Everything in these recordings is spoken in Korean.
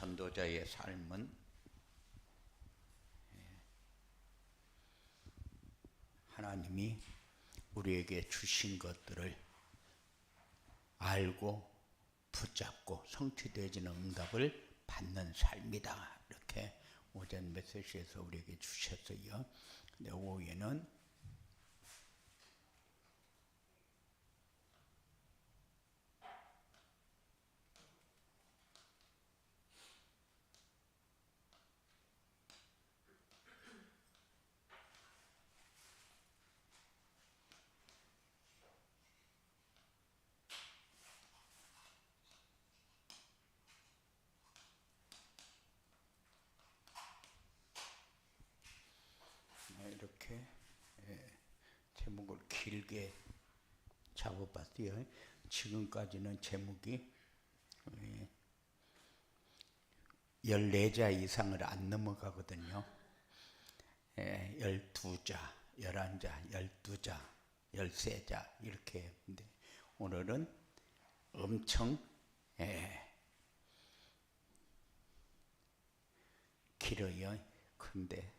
전도자의 삶은 하나님이 우리에게 주신 것들을 알고 붙잡고 성취되어지는 응답을 받는 삶이다. 이렇게 오전 메시지에서 우리에게 주셨어요. 근데 오후에는 이렇게 제목을 길게 잡아봤어요. 지금까지는 제목이 14자 이상을 안 넘어가거든요. 12자, 11자, 12자, 13자 이렇게 했는데 오늘은 엄청 길어요. 근데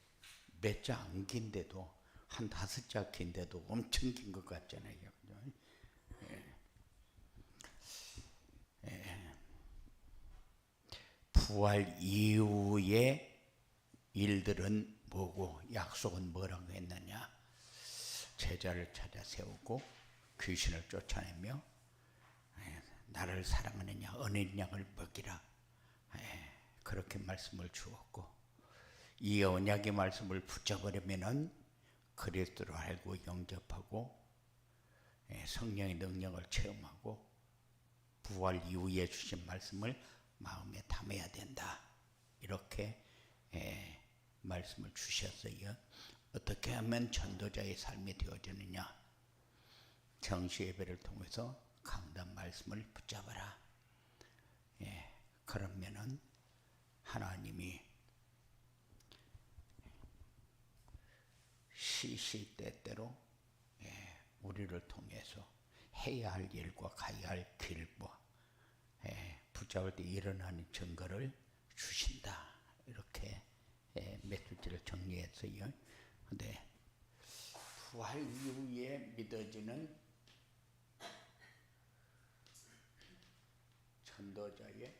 몇 자 안 긴데도 한 5자 긴데도 엄청 긴 것 같잖아요. 부활 이후의 일들은 뭐고 약속은 뭐라고 했느냐? 제자를 찾아 세우고 귀신을 쫓아내며 나를 사랑하느냐 어린 양을 먹이라 그렇게 말씀을 주었고 이 언약의 말씀을 붙잡으려면은 그리스도를 알고 영접하고 성령의 능력을 체험하고 부활 이후에 주신 말씀을 마음에 담아야 된다. 이렇게 말씀을 주셨어요. 어떻게 하면 전도자의 삶이 되어지느냐? 정시 예배를 통해서 강단 말씀을 붙잡아라. 그러면은 하나님이 시시때때로 우리를 통해서 해야 할 일과 가야 할 길과 붙잡을 때 일어나는 증거를 주신다. 이렇게 메시지를 정리했어요. 근데 부활 이후에 믿어지는 전도자의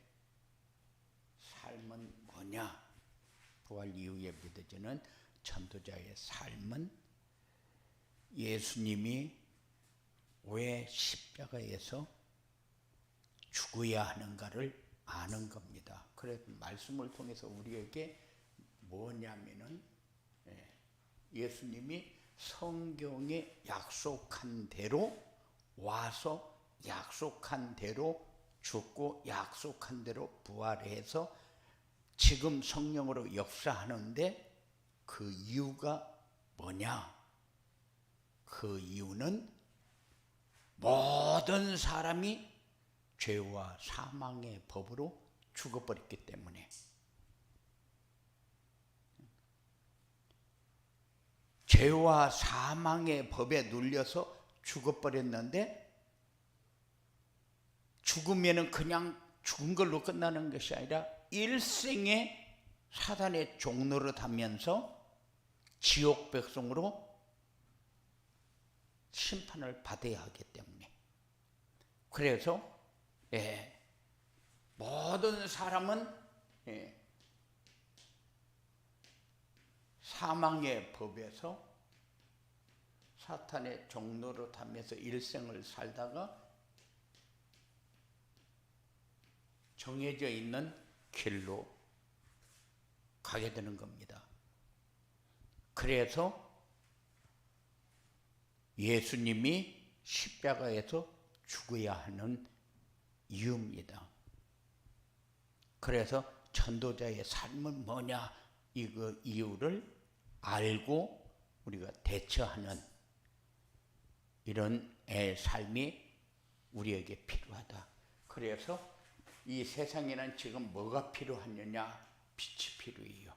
삶은 뭐냐? 부활 이후에 믿어지는 전도자의 삶은 예수님이 왜 십자가에서 죽어야 하는가를 아는 겁니다. 그래서 말씀을 통해서 우리에게 뭐냐면은 예수님이 성경에 약속한 대로 와서 약속한 대로 죽고 약속한 대로 부활해서 지금 성령으로 역사하는데 그 이유가 뭐냐? 그 이유는 모든 사람이 죄와 사망의 법으로 죽어버렸기 때문에 죄와 사망의 법에 눌려서 죽어버렸는데 죽으면은 그냥 죽은 걸로 끝나는 것이 아니라 일생에 사단의 종노릇하면서 지옥 백성으로 심판을 받아야 하기 때문에 그래서 모든 사람은 사망의 법에서 사탄의 종노릇하면서 일생을 살다가 정해져 있는 길로 가게 되는 겁니다. 그래서 예수님이 십자가에서 죽어야 하는 이유입니다. 그래서 전도자의 삶은 뭐냐? 이거 이유를 알고 우리가 대처하는 이런 삶이 우리에게 필요하다. 그래서 이 세상에는 지금 뭐가 필요하느냐? 빛이 필요해요.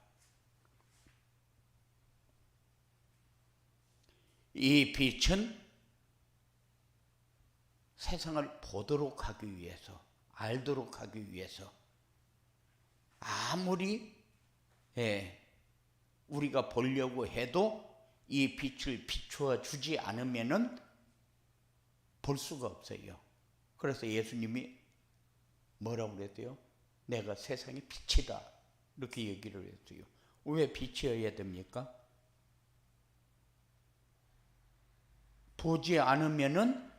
이 빛은 세상을 보도록 하기 위해서, 알도록 하기 위해서 아무리 우리가 보려고 해도 이 빛을 비추어 주지 않으면은 볼 수가 없어요. 그래서 예수님이 뭐라고 그랬대요? 내가 세상의 빛이다, 이렇게 얘기를 했어요. 왜 빛이어야 됩니까? 보지 않으면은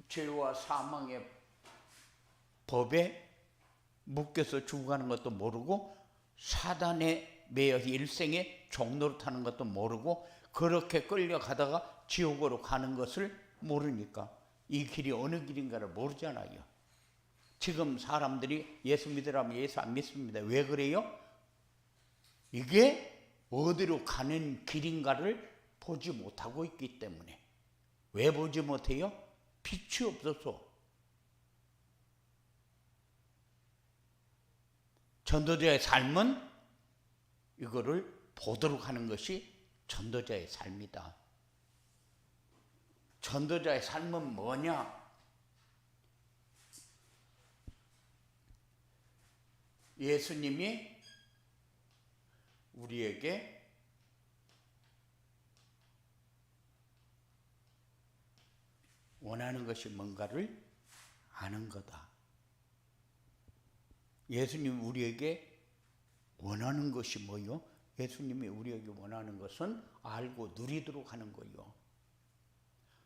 죄와 사망의 법에 묶여서 죽어가는 것도 모르고 사단에 매여 일생의 종로를 타는 것도 모르고 그렇게 끌려가다가 지옥으로 가는 것을 모르니까 이 길이 어느 길인가를 모르잖아요. 지금 사람들이 예수 믿으라면 예수 안 믿습니다. 왜 그래요? 이게 어디로 가는 길인가를 보지 못하고 있기 때문에. 왜 보지 못해요? 빛이 없어서. 전도자의 삶은 이거를 보도록 하는 것이 전도자의 삶이다. 전도자의 삶은 뭐냐? 예수님이 우리에게 원하는 것이 뭔가를 아는 거다. 예수님이 우리에게 원하는 것이 뭐요? 예수님이 우리에게 원하는 것은 알고 누리도록 하는 거요.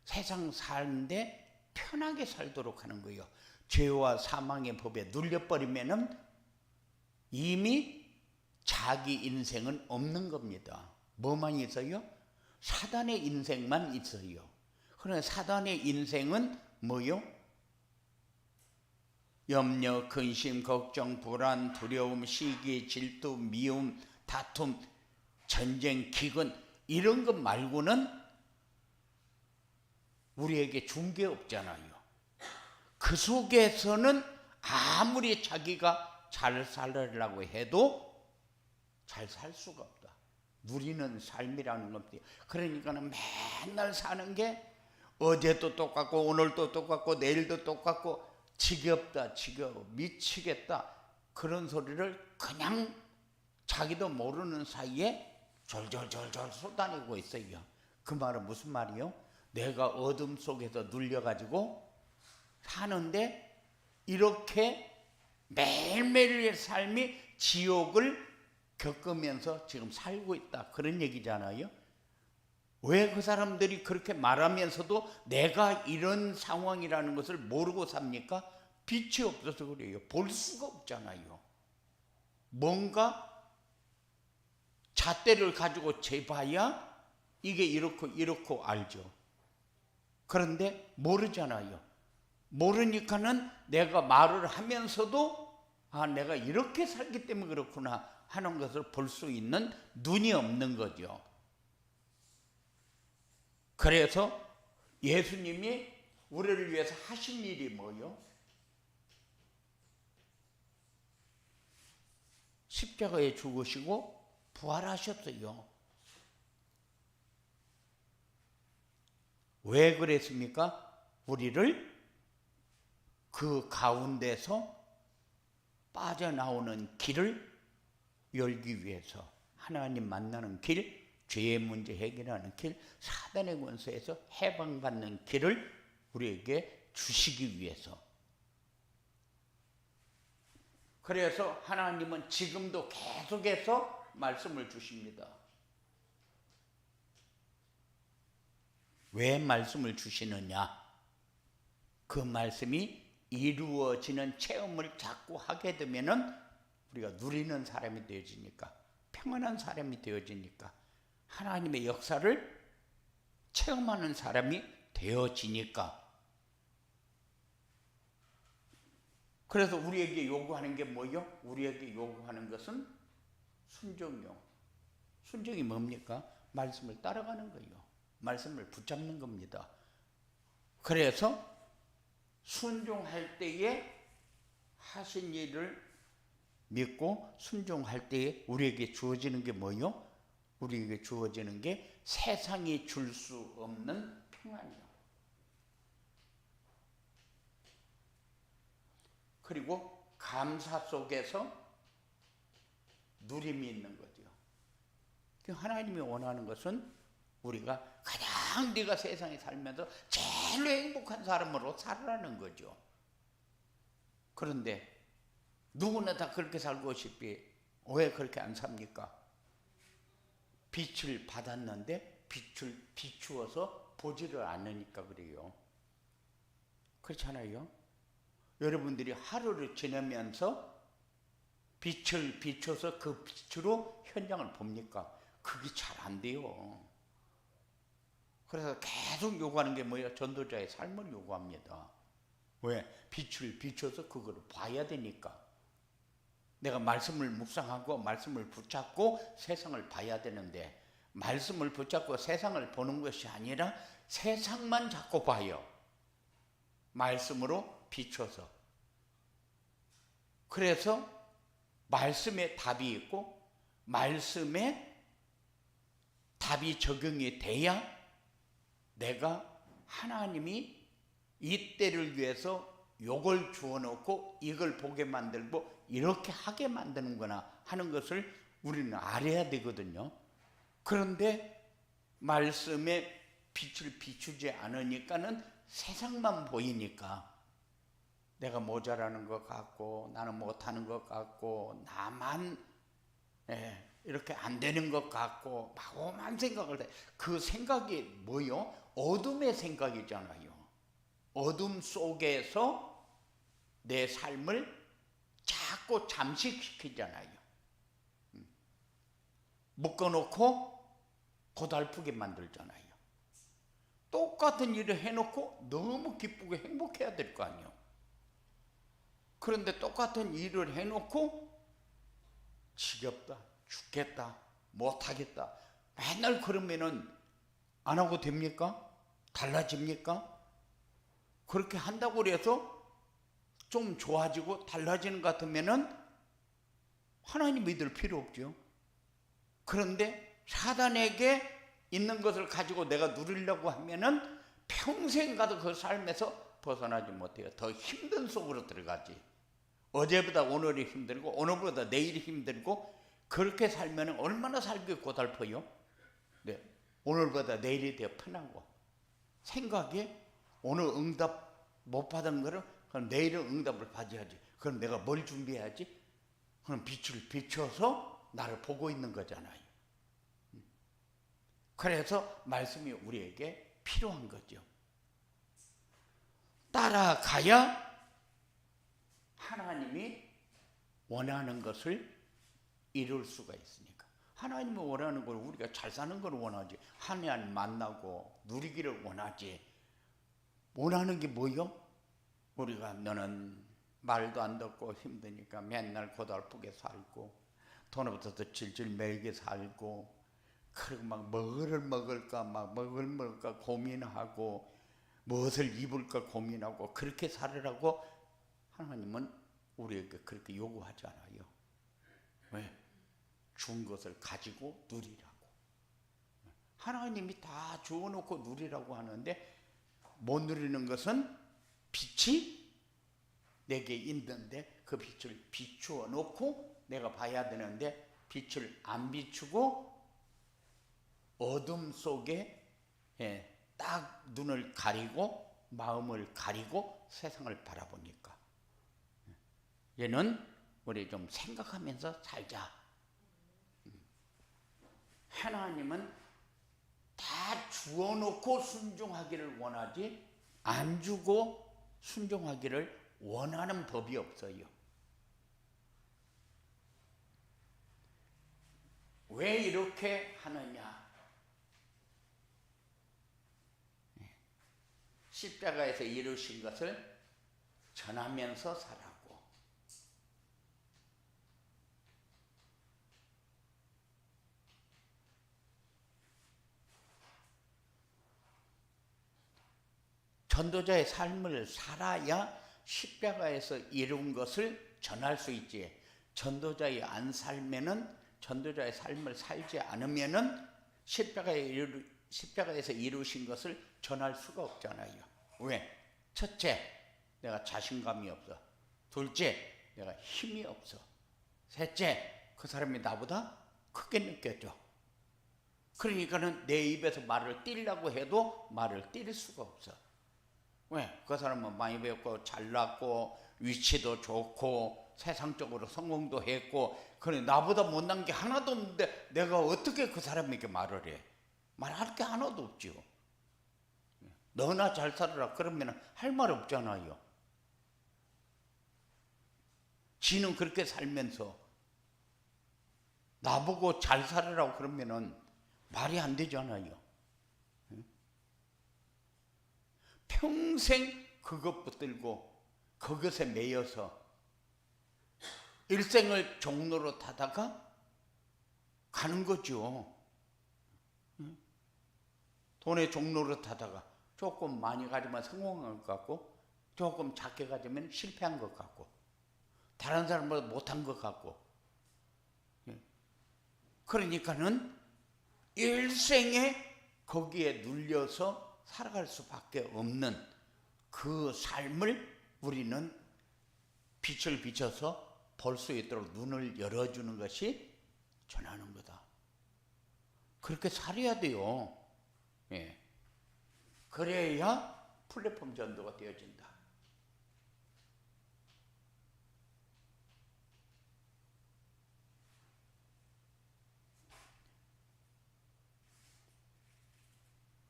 세상 사는데 편하게 살도록 하는 거요. 죄와 사망의 법에 눌려버리면은 이미 자기 인생은 없는 겁니다. 뭐만 있어요? 사단의 인생만 있어요. 그러나 사단의 인생은 뭐요? 염려, 근심, 걱정, 불안, 두려움, 시기, 질투, 미움, 다툼, 전쟁, 기근, 이런 것 말고는 우리에게 준 게 없잖아요. 그 속에서는 아무리 자기가 잘 살려고 해도 잘 살 수가 없다. 누리는 삶이라는 겁니다. 그러니까는 맨날 사는 게 어제도 똑같고 오늘도 똑같고 내일도 똑같고 지겹다, 지겨워, 미치겠다, 그런 소리를 그냥 자기도 모르는 사이에 졸졸졸졸 쏟아내고 있어요. 그 말은 무슨 말이요? 내가 어둠 속에서 눌려가지고 사는데 이렇게 매일매일의 삶이 지옥을 겪으면서 지금 살고 있다, 그런 얘기잖아요. 왜 그 사람들이 그렇게 말하면서도 내가 이런 상황이라는 것을 모르고 삽니까? 빛이 없어서 그래요. 볼 수가 없잖아요. 뭔가 잣대를 가지고 재봐야 이게 이렇고 알죠. 그런데 모르잖아요. 모르니까는 내가 말을 하면서도 내가 이렇게 살기 때문에 그렇구나 하는 것을 볼 수 있는 눈이 없는 거죠. 그래서 예수님이 우리를 위해서 하신 일이 뭐요? 십자가에 죽으시고 부활하셨어요. 왜 그랬습니까? 우리를 그 가운데서 빠져나오는 길을 열기 위해서, 하나님 만나는 길, 죄의 문제 해결하는 길, 사단의 권세에서 해방받는 길을 우리에게 주시기 위해서. 그래서 하나님은 지금도 계속해서 말씀을 주십니다. 왜 말씀을 주시느냐? 그 말씀이 이루어지는 체험을 자꾸 하게 되면은 우리가 누리는 사람이 되어지니까, 평안한 사람이 되어지니까, 하나님의 역사를 체험하는 사람이 되어지니까. 그래서 우리에게 요구하는 게 뭐요? 우리에게 요구하는 것은 순종이요. 순종이 뭡니까? 말씀을 따라가는 거예요. 말씀을 붙잡는 겁니다. 그래서 순종할 때에 하신 일을 믿고 순종할 때에 우리에게 주어지는 게 뭐요? 우리에게 주어지는 게 세상이 줄 수 없는 평안이요. 그리고 감사 속에서 누림이 있는 거죠. 하나님이 원하는 것은 우리가 가장 네가 세상에 살면서 제일 행복한 사람으로 살아라는 거죠. 그런데 누구나 다 그렇게 살고 싶지 왜 그렇게 안 삽니까? 빛을 받았는데 빛을 비추어서 보지를 않으니까 그래요. 그렇잖아요. 여러분들이 하루를 지내면서 빛을 비춰서 그 빛으로 현장을 봅니까? 그게 잘 안 돼요. 그래서 계속 요구하는 게 뭐예요? 전도자의 삶을 요구합니다. 왜? 빛을 비춰서 그거를 봐야 되니까. 내가 말씀을 묵상하고 말씀을 붙잡고 세상을 봐야 되는데 말씀을 붙잡고 세상을 보는 것이 아니라 세상만 자꾸 봐요. 말씀으로 비춰서. 그래서 말씀에 답이 있고 말씀에 답이 적용이 돼야 내가 하나님이 이 때를 위해서 요걸 주어놓고 이걸 보게 만들고 이렇게 하게 만드는구나 하는 것을 우리는 알아야 되거든요. 그런데 말씀에 빛을 비추지 않으니까는 세상만 보이니까 내가 모자라는 것 같고 나는 못하는 것 같고 나만 이렇게 안 되는 것 같고 막 오만 생각을 해. 그 생각이 뭐요? 어둠의 생각이잖아요. 어둠 속에서 내 삶을 자꾸 잠식시키잖아요. 묶어놓고 고달프게 만들잖아요. 똑같은 일을 해놓고 너무 기쁘고 행복해야 될 거 아니에요. 그런데 똑같은 일을 해놓고 지겹다, 죽겠다, 못하겠다 맨날 그러면은 안 하고 됩니까? 달라집니까? 그렇게 한다고 해서 좀 좋아지고 달라지는 것 같으면은 하나님 믿을 필요 없죠. 그런데 사단에게 있는 것을 가지고 내가 누리려고 하면은 평생 가도 그 삶에서 벗어나지 못해요. 더 힘든 속으로 들어가지. 어제보다 오늘이 힘들고 오늘보다 내일이 힘들고 그렇게 살면 얼마나 살기 고달퍼요. 네. 오늘보다 내일이 더 편하고 생각에 오늘 응답 못 받은 거를 그럼 내일은 응답을 받아야지. 그럼 내가 뭘 준비해야지? 그럼 빛을 비춰서 나를 보고 있는 거잖아요. 그래서 말씀이 우리에게 필요한 거죠. 따라가야 하나님이 원하는 것을 이룰 수가 있으니까. 하나님이 원하는 걸 우리가 잘 사는 걸 원하지. 하나님 만나고 누리기를 원하지. 원하는 게 뭐요? 우리가 너는 말도 안 듣고 힘드니까 맨날 고달프게 살고 돈 없어서 질질 매게 살고 그리고 막 뭐를 먹을까 막 먹을 먹을까 고민하고 무엇을 입을까 고민하고 그렇게 살으라고 하나님은 우리에게 그렇게 요구하지 않아요. 왜? 준 것을 가지고 누리라고. 하나님이 다 주어놓고 누리라고 하는데 못 누리는 것은 빛이 내게 있는데 그 빛을 비추어 놓고 내가 봐야 되는데 빛을 안 비추고 어둠 속에 딱 눈을 가리고 마음을 가리고 세상을 바라보니까 얘는 우리 좀 생각하면서 살자. 하나님은 다 주어놓고 순종하기를 원하지 안 주고 순종하기를 원하는 법이 없어요. 왜 이렇게 하느냐? 십자가에서 이루신 것을 전하면서 살아고. 전도자의 삶을 살아야 십자가에서 이룬 것을 전할 수 있지. 전도자의 안 살면은 전도자의 삶을 살지 않으면은 십자가에서 이루신 것을 전할 수가 없잖아요. 왜? 첫째, 내가 자신감이 없어. 둘째, 내가 힘이 없어. 셋째, 그 사람이 나보다 크게 느껴져. 그러니까는 내 입에서 말을 띠려고 해도 말을 띠릴 수가 없어. 왜? 그 사람은 많이 배웠고 잘났고 위치도 좋고 세상적으로 성공도 했고, 그래 나보다 못난 게 하나도 없는데 내가 어떻게 그 사람에게 말을 해? 말할 게 하나도 없지요. 너나 잘 살아라 그러면 할 말 없잖아요. 지는 그렇게 살면서 나보고 잘 살아라고 그러면은 말이 안 되잖아요. 평생 그것 붙들고 그것에 매여서 일생을 종로로 타다가 가는 거죠. 돈의 종로로 타다가 조금 많이 가지면 성공한 것 같고, 조금 작게 가지면 실패한 것 같고, 다른 사람보다 못한 것 같고. 그러니까는 일생에 거기에 눌려서 살아갈 수밖에 없는 그 삶을 우리는 빛을 비춰서 볼 수 있도록 눈을 열어주는 것이 전하는 거다. 그렇게 살아야 돼요. 예. 그래야 플랫폼 전도가 되어진다.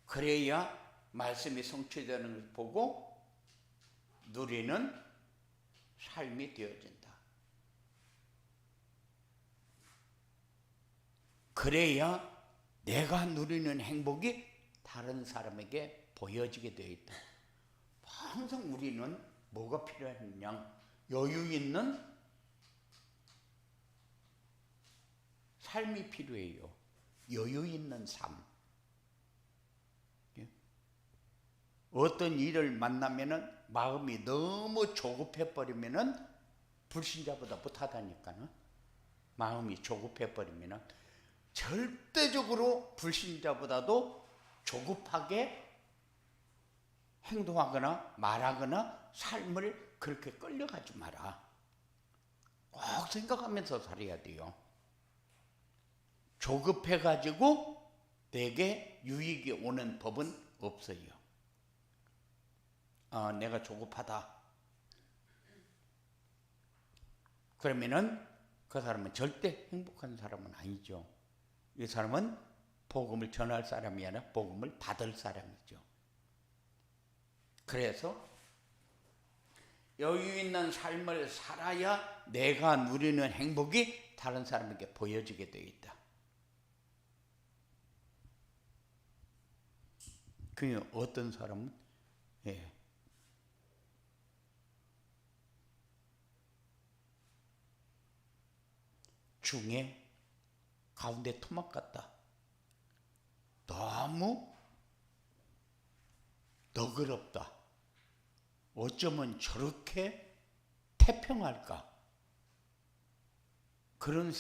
그래야 말씀이 성취되는 것을 보고 누리는 삶이 되어진다. 그래야 내가 누리는 행복이 다른 사람에게 보여지게 되어 있다. 항상 우리는 뭐가 필요하냐? 여유 있는 삶이 필요해요. 여유 있는 삶. 어떤 일을 만나면은 마음이 너무 조급해 버리면은 불신자보다 못하다니까는. 마음이 조급해 버리면은 절대적으로 불신자보다도 조급하게 행동하거나 말하거나 삶을 그렇게 끌려가지 마라. 꼭 생각하면서 살아야 돼요. 조급해 가지고 내게 유익이 오는 법은 없어요. 내가 조급하다. 그러면은 그 사람은 절대 행복한 사람은 아니죠. 이 사람은 복음을 전할 사람이 아니라 복음을 받을 사람이죠. 그래서 여유 있는 삶을 살아야 내가 누리는 행복이 다른 사람에게 보여지게 되어 있다. 그 어떤 사람은 중에 가운데 토막 같다. 너무 너그럽다. 어쩌면 저렇게 태평할까? 그런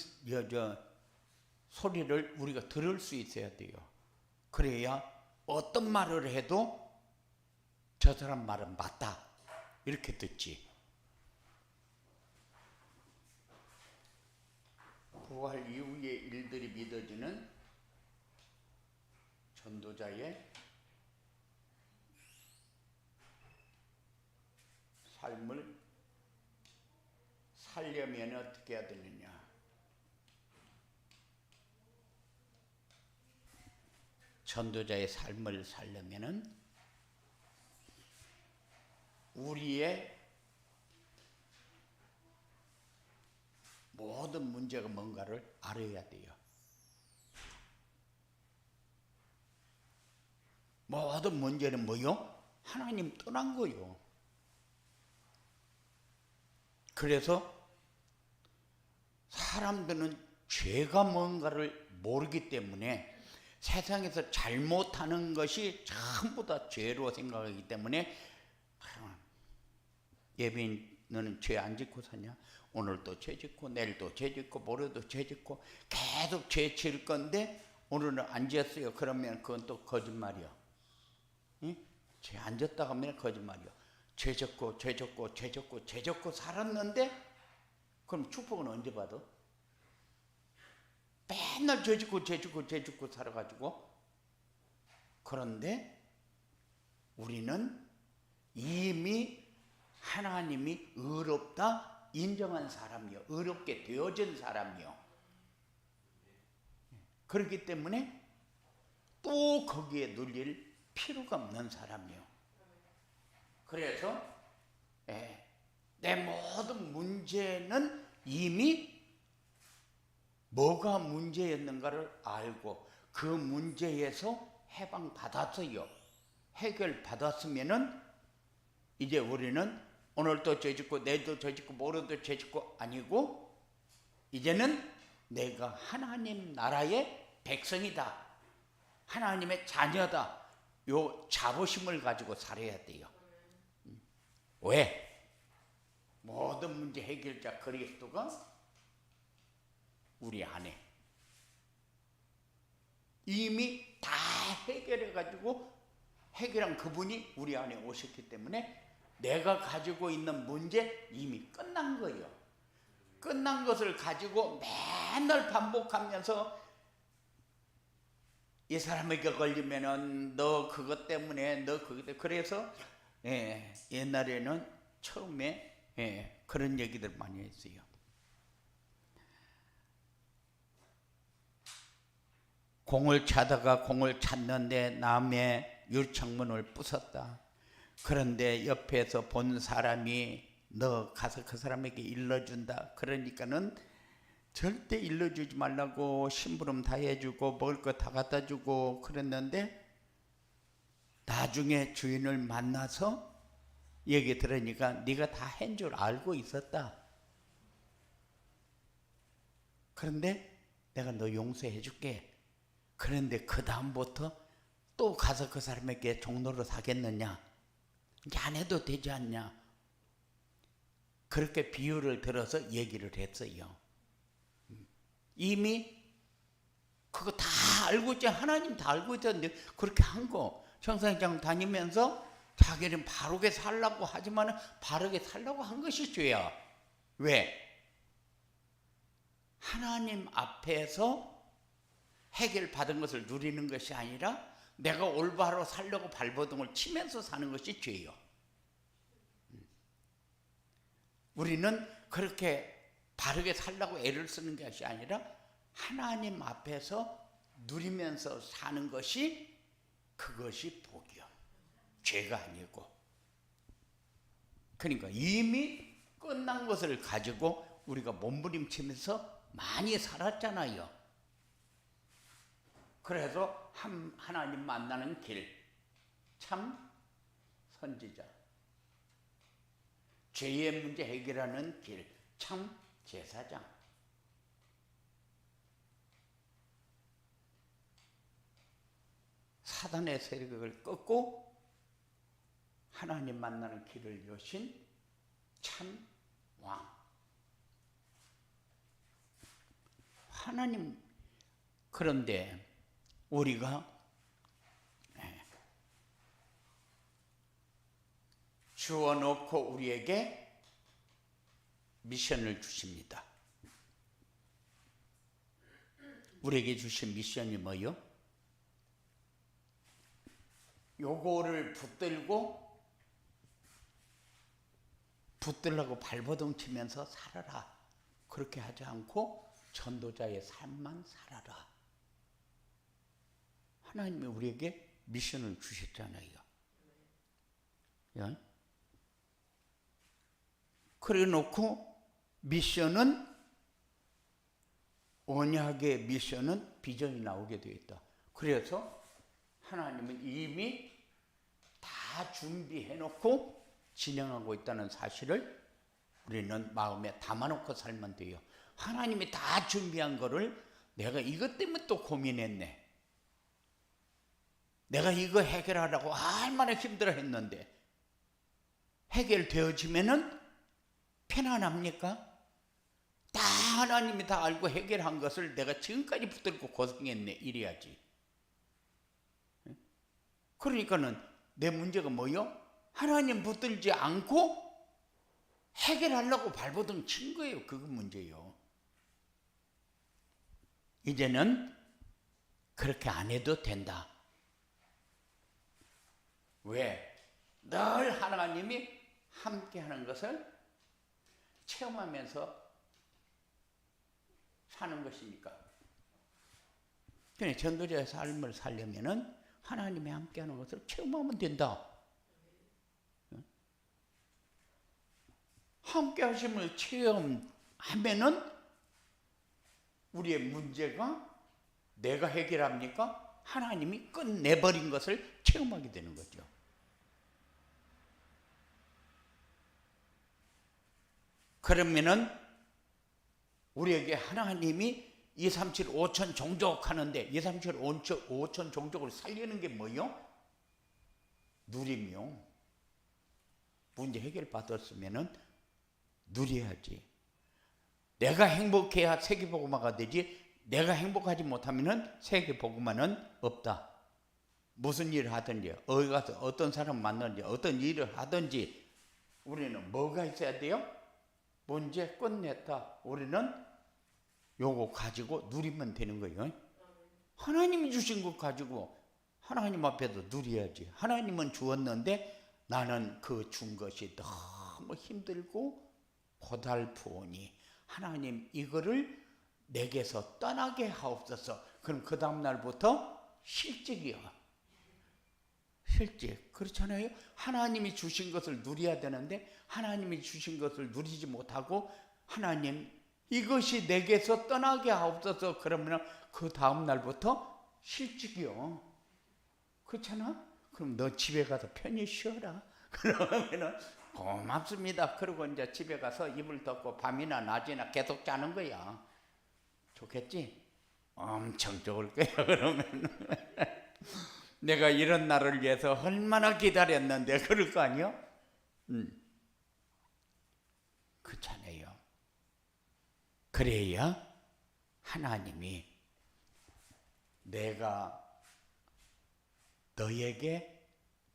소리를 우리가 들을 수 있어야 돼요. 그래야 어떤 말을 해도 저 사람 말은 맞다 이렇게 듣지. 부활 이후의 일들이 믿어지는 전도자의 삶을 살려면 어떻게 해야 되느냐? 전도자의 삶을 살려면은 우리의 모든 문제가 뭔가를 알아야 돼요. 모든 문제는 뭐요? 하나님 떠난 거요. 그래서 사람들은 죄가 뭔가를 모르기 때문에 세상에서 잘못하는 것이 전부 다 죄로 생각하기 때문에 예빈 너는 죄 안 짓고 사냐? 오늘도 죄 짓고 내일도 죄 짓고 모레도 죄 짓고 계속 죄 지을 건데 오늘은 안 지었어요. 그러면 그건 또 거짓말이야. 응? 죄 안 졌다 하면 거짓말이야. 죄 짓고 죄 짓고 죄 짓고 죄 짓고 살았는데 그럼 축복은 언제 받아? 맨날 죄짓고 살아가지고. 그런데 우리는 이미 하나님이 의롭다 인정한 사람이요, 의롭게 되어진 사람이요. 그렇기 때문에 또 거기에 눌릴 필요가 없는 사람이요. 그래서 내 모든 문제는 이미 뭐가 문제였는가를 알고 그 문제에서 해방받았어요. 해결받았으면은 이제 우리는 오늘도 죄짓고 내일도 죄짓고 모레도 죄짓고 아니고, 이제는 내가 하나님 나라의 백성이다, 하나님의 자녀다, 요 자부심을 가지고 살아야 돼요. 왜? 모든 문제 해결자 그리스도가 우리 안에 이미 다 해결해 가지고, 해결한 그분이 우리 안에 오셨기 때문에 내가 가지고 있는 문제 이미 끝난 거예요. 끝난 것을 가지고 맨날 반복하면서 이 사람에게 걸리면은 너 그것 때문에, 너 그것 때문에. 그래서 옛날에는 처음에 그런 얘기들 많이 했어요. 공을 차다가 공을 찾는데 남의 유리창문을 부쉈다. 그런데 옆에서 본 사람이 너 가서 그 사람에게 일러준다. 그러니까는 절대 일러주지 말라고 심부름 다 해주고 먹을 거 다 갖다 주고 그랬는데, 나중에 주인을 만나서 얘기 들으니까 네가 다 한 줄 알고 있었다. 그런데 내가 너 용서해 줄게. 그런데 그 다음부터 또 가서 그 사람에게 종로로 사겠느냐, 이제 안 해도 되지 않냐, 그렇게 비유를 들어서 얘기를 했어요. 이미 그거 다 알고 있지, 하나님 다 알고 있었는데 그렇게 한 거. 청소년 다니면서 자기는 바르게 살라고 하지만 바르게 살라고 한 것이 죄야. 왜? 하나님 앞에서 해결받은 것을 누리는 것이 아니라 내가 올바로 살려고 발버둥을 치면서 사는 것이 죄요. 우리는 그렇게 바르게 살려고 애를 쓰는 것이 아니라 하나님 앞에서 누리면서 사는 것이, 그것이 복이요, 죄가 아니고. 그러니까 이미 끝난 것을 가지고 우리가 몸부림치면서 많이 살았잖아요. 그래서 하나님 만나는 길, 참 선지자, 죄의 문제 해결하는 길, 참 제사장. 사단의 세력을 꺾고 하나님 만나는 길을 여신 참 왕. 하나님. 그런데 우리가 주어놓고 우리에게 미션을 주십니다. 우리에게 주신 미션이 뭐요? 요거를 붙들라고 발버둥 치면서 살아라, 그렇게 하지 않고 전도자의 삶만 살아라. 하나님이 우리에게 미션을 주셨잖아요. 예? 그래 놓고 미션은, 언약의 미션은 비전이 나오게 되어 있다. 그래서 하나님은 이미 다 준비해 놓고 진행하고 있다는 사실을 우리는 마음에 담아놓고 살면 돼요. 하나님이 다 준비한 거를 내가 이것 때문에 또 고민했네, 내가 이거 해결하라고 얼마나 힘들어 했는데, 해결되어지면은 편안합니까? 다 하나님이 다 알고 해결한 것을 내가 지금까지 붙들고 고생했네, 이래야지. 그러니까는 내 문제가 뭐요? 하나님 붙들지 않고 해결하려고 발버둥 친 거예요. 그거 문제예요. 이제는 그렇게 안 해도 된다. 왜? 늘 하나님이 함께하는 것을 체험하면서 사는 것이니까. 그러니까 전도자의 삶을 살려면은 하나님이 함께하는 것을 체험하면 된다. 함께하심을 체험하면은 우리의 문제가 내가 해결합니까? 하나님이 끝내버린 것을 체험하게 되는 거죠. 그러면은 우리에게 하나님이 237 5천 종족 하는데 237 5천 종족을 살리는 게 뭐요? 누림이요. 문제 해결 받았으면은 누려야지. 내가 행복해야 세계복음화가 되지, 내가 행복하지 못하면은 세계복음화는 없다. 무슨 일을 하든지, 어디 가서 어떤 사람 만나든지, 어떤 일을 하든지 우리는 뭐가 있어야 돼요? 문제 끝냈다. 우리는 요거 가지고 누리면 되는 거예요. 하나님이 주신 것 가지고 하나님 앞에서 누려야지. 하나님은 주었는데 나는 그 준 것이 너무 힘들고 고달프오니 하나님 이거를 내게서 떠나게 하옵소서. 그럼 그 다음 날부터 실직이요. 실직. 그렇잖아요. 하나님이 주신 것을 누려야 되는데 하나님이 주신 것을 누리지 못하고 하나님 이것이 내게서 떠나게 하옵소서. 그러면 그 다음 날부터 실직이요. 그렇잖아. 그럼 너 집에 가서 편히 쉬어라. 그러면은 고맙습니다. 그러고 이제 집에 가서 이불 덮고 밤이나 낮이나 계속 자는 거야. 좋겠지? 엄청 좋을 거야. 그러면 내가 이런 날을 위해서 얼마나 기다렸는데 그럴 거 아니요? 그렇잖아요. 그래야 하나님이 내가 너에게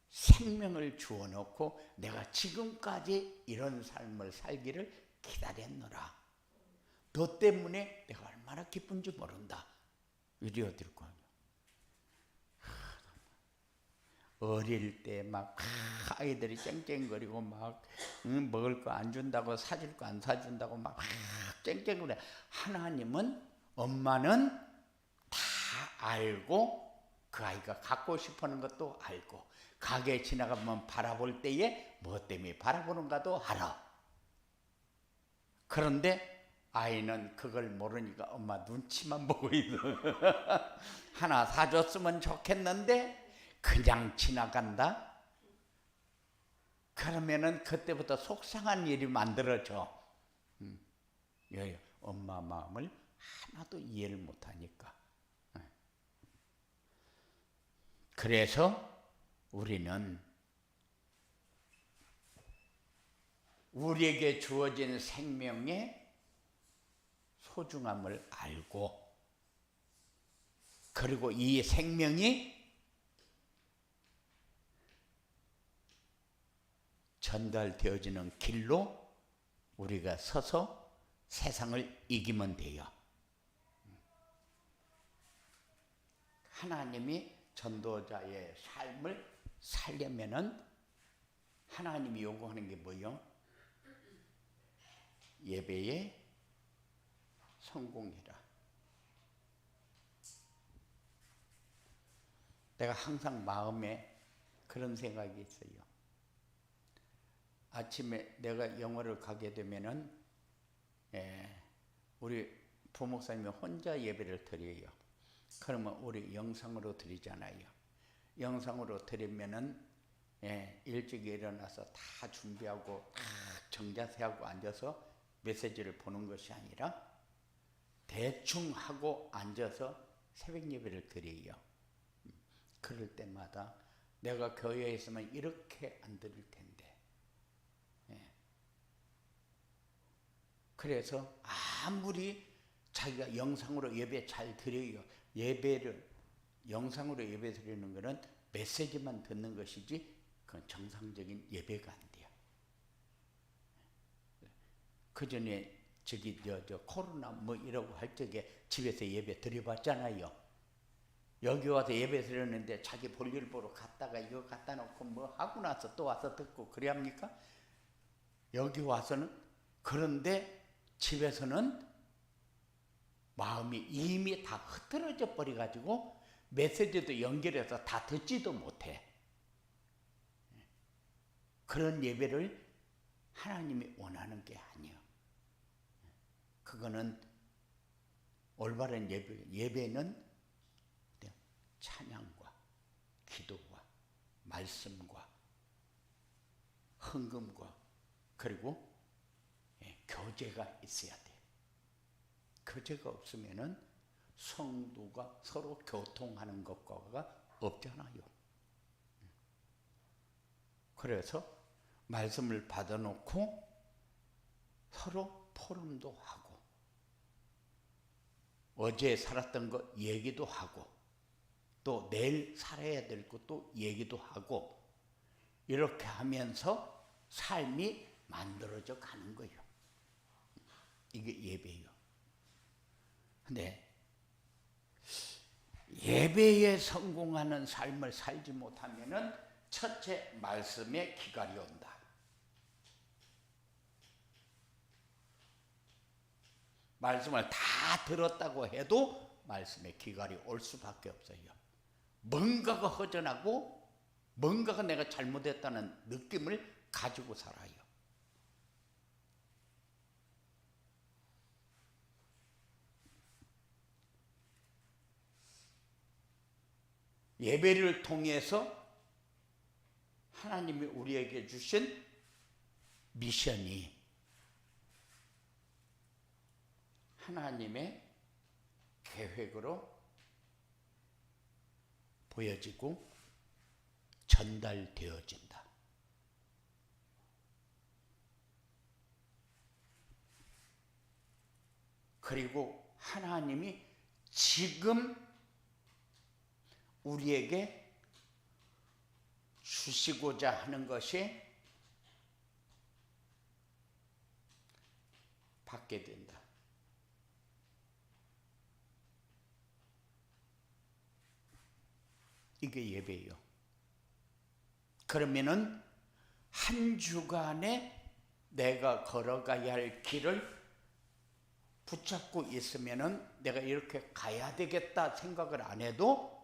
생명을 주어 놓고 내가 지금까지 이런 삶을 살기를 기다렸노라. 너 때문에 내가 얼마나 기쁜지 모른다. 이리 어딜 거냐. 어릴 때 막 아이들이 쨍쨍거리고 막 먹을 거 안 준다고 사줄 거 안 사준다고 막 쨍쨍거려. 하나님은 엄마는 다 알고 그 아이가 갖고 싶어하는 것도 알고 가게 지나가면 바라볼 때에 뭐 때문에 바라보는가도 알아. 그런데 아이는 그걸 모르니까 엄마 눈치만 보고 있어. 하나 사줬으면 좋겠는데 그냥 지나간다? 그러면은 그때부터 속상한 일이 만들어져. 엄마 마음을 하나도 이해를 못하니까. 그래서 우리는 우리에게 주어진 생명의 소중함을 알고 그리고 이 생명이 전달되어지는 길로 우리가 서서 세상을 이기면 돼요. 하나님이 전도자의 삶을 살려면은 하나님이 요구하는 게 뭐예요? 예배에 성공해라. 내가 항상 마음에 그런 생각이 있어요. 아침에 내가 영어를 가게 되면은 우리 부목사님이 혼자 예배를 드려요. 그러면 우리 영상으로 드리잖아요. 영상으로 드리면은 일찍 일어나서 다 준비하고 다 정자세하고 앉아서 메시지를 보는 것이 아니라 대충 하고 앉아서 새벽 예배를 드려요. 그럴 때마다 내가 교회에 있으면 이렇게 안 드릴 텐데. 그래서 아무리 자기가 영상으로 예배 잘 드려요. 예배를 영상으로 예배 드리는 것은 메시지만 듣는 것이지 그건 정상적인 예배가 안 돼요. 그 전에 저 코로나 뭐 이러고 할 적에 집에서 예배 드려봤잖아요. 여기 와서 예배 드렸는데 자기 볼일 보러 갔다가 이거 갖다 놓고 뭐 하고 나서 또 와서 듣고 그래 합니까? 여기 와서는, 그런데 집에서는 마음이 이미 다 흐트러져 버려가지고 메시지도 연결해서 다 듣지도 못해. 그런 예배를 하나님이 원하는 게 아니에요. 그거는 올바른 예배는 찬양과 기도와 말씀과 헌금과 그리고 교제가 있어야 돼. 교제가 없으면은 성도가 서로 교통하는 것과가 없잖아요. 그래서 말씀을 받아놓고 서로 토론도 하고 어제 살았던 것 얘기도 하고 또 내일 살아야 될 것도 얘기도 하고 이렇게 하면서 삶이 만들어져 가는 거예요. 이게 예배예요. 근데 예배에 성공하는 삶을 살지 못하면은 첫째, 말씀에 기갈이 온다. 말씀을 다 들었다고 해도 말씀에 기갈이 올 수밖에 없어요. 뭔가가 허전하고 뭔가가 내가 잘못했다는 느낌을 가지고 살아요. 예배를 통해서 하나님이 우리에게 주신 미션이 하나님의 계획으로 보여지고 전달되어진다. 그리고 하나님이 지금 우리에게 주시고자 하는 것이 받게 된다. 이게 예배예요. 그러면은 한 주간에 내가 걸어가야 할 길을 붙잡고 있으면은 내가 이렇게 가야 되겠다 생각을 안 해도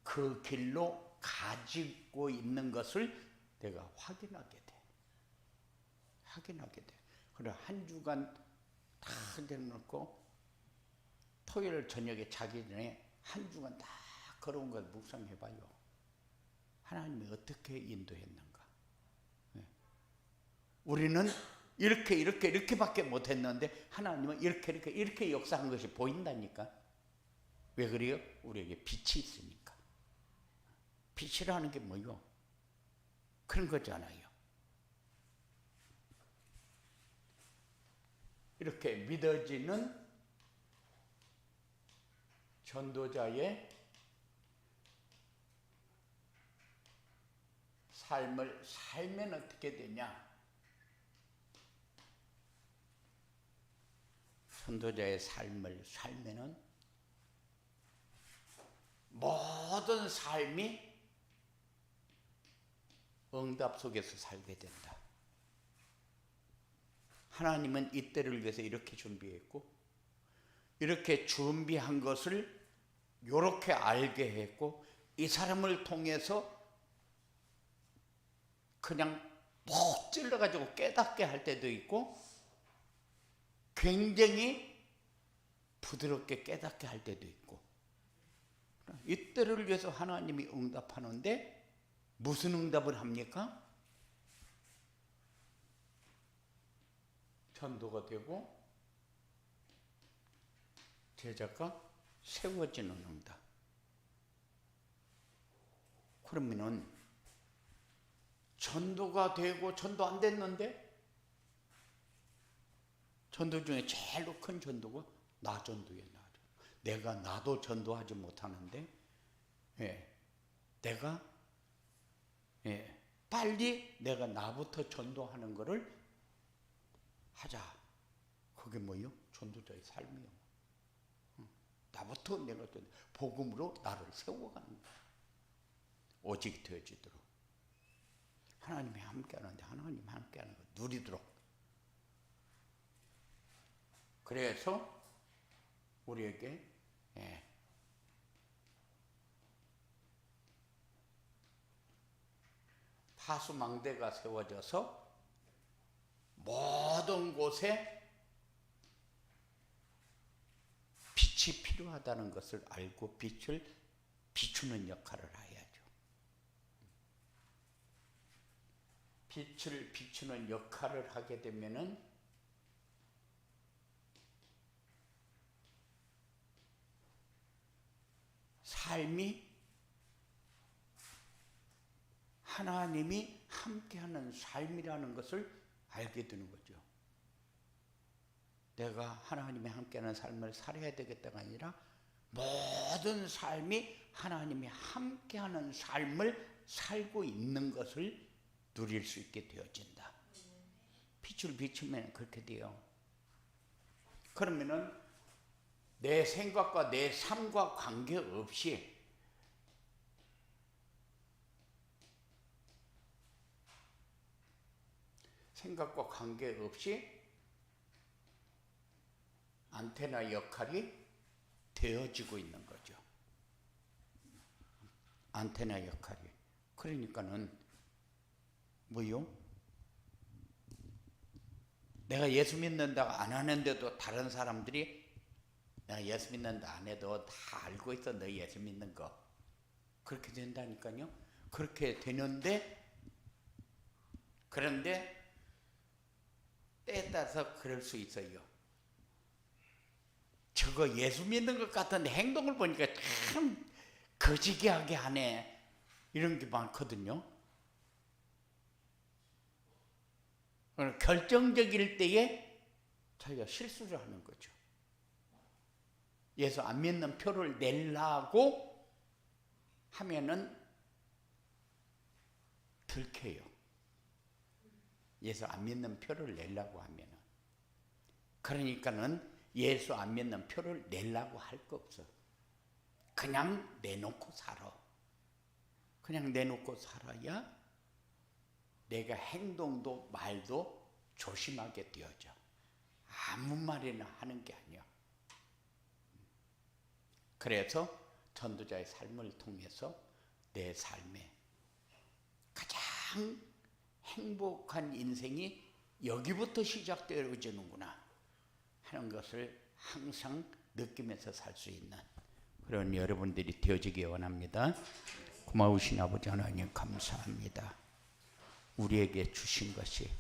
그 길로 가지고 있는 것을 내가 확인하게 돼. 그래 한 주간 다 해놓고 토요일 저녁에 자기 전에 한 주간 다 걸어온 걸 묵상해봐요. 하나님이 어떻게 인도했는가. 우리는 이렇게밖에 못했는데 하나님은 이렇게 역사한 것이 보인다니까. 왜 그래요? 우리에게 빛이 있으니까. 빛이라는 게 뭐요? 그런 거잖아요. 이렇게 믿어지는 전도자의 삶을 살면 어떻게 되냐? 전도자의 삶을 살면은 모든 삶이 응답 속에서 살게 된다. 하나님은 이때를 위해서 이렇게 준비했고 이렇게 준비한 것을 이렇게 알게 했고 이 사람을 통해서 그냥 푹 찔러가지고 깨닫게 할 때도 있고 굉장히 부드럽게 깨닫게 할 때도 있고 이때를 위해서 하나님이 응답하는데 무슨 응답을 합니까? 전도가 되고 제자가 세워지는 응답. 그러면은 전도가 되고 전도 안 됐는데 전도 중에 제일 큰 전도가 나 전도예요. 내가 나도 전도하지 못하는데 내가 빨리 내가 나부터 전도하는 거를 하자. 그게 뭐요? 전도자의 삶이요. 나부터 내가 또 복음으로 나를 세워가는 거야. 오직 되어지도록. 하나님이 함께하는데 하나님 함께하는 거 누리도록. 그래서 우리에게 파수망대가 세워져서 모든 곳에 빛이 필요하다는 것을 알고 빛을 비추는 역할을 해야죠. 빛을 비추는 역할을 하게 되면은 삶이 하나님이 함께하는 삶이라는 것을 알게 되는 거죠. 내가 하나님이 함께하는 삶을 살아야 되겠다가 아니라 모든 삶이 하나님이 함께하는 삶을 살고 있는 것을 누릴 수 있게 되어진다. 빛을 비추면 그렇게 돼요. 그러면은 내 생각과 내 삶과 관계없이 생각과 관계없이 안테나 역할이 되어지고 있는 거죠. 안테나 역할이. 그러니까는 뭐요? 내가 예수 믿는다고 안 하는데도 다른 사람들이 내가 예수 믿는다 안 해도 다 알고 있어. 너 예수 믿는 거. 그렇게 된다니까요. 그렇게 되는데 그런데 때에 따라서 그럴 수 있어요. 저거 예수 믿는 것 같은데 행동을 보니까 참 거지기하게 하네. 이런 게 많거든요. 결정적일 때에 자기가 실수를 하는 거죠. 예수 안 믿는 표를 내려고 하면은 들켜요. 예수 안 믿는 표를 내려고 하면은. 그러니까는 예수 안 믿는 표를 내려고 할 거 없어. 그냥 내놓고 살아. 그냥 내놓고 살아야 내가 행동도 말도 조심하게 되어져. 아무 말이나 하는 게 아니야. 그래서 전도자의 삶을 통해서 내 삶에 가장 행복한 인생이 여기부터 시작되어지는구나 하는 것을 항상 느끼면서 살 수 있는 그런 여러분들이 되어지기 원합니다. 고마우신 아버지 하나님 감사합니다. 우리에게 주신 것이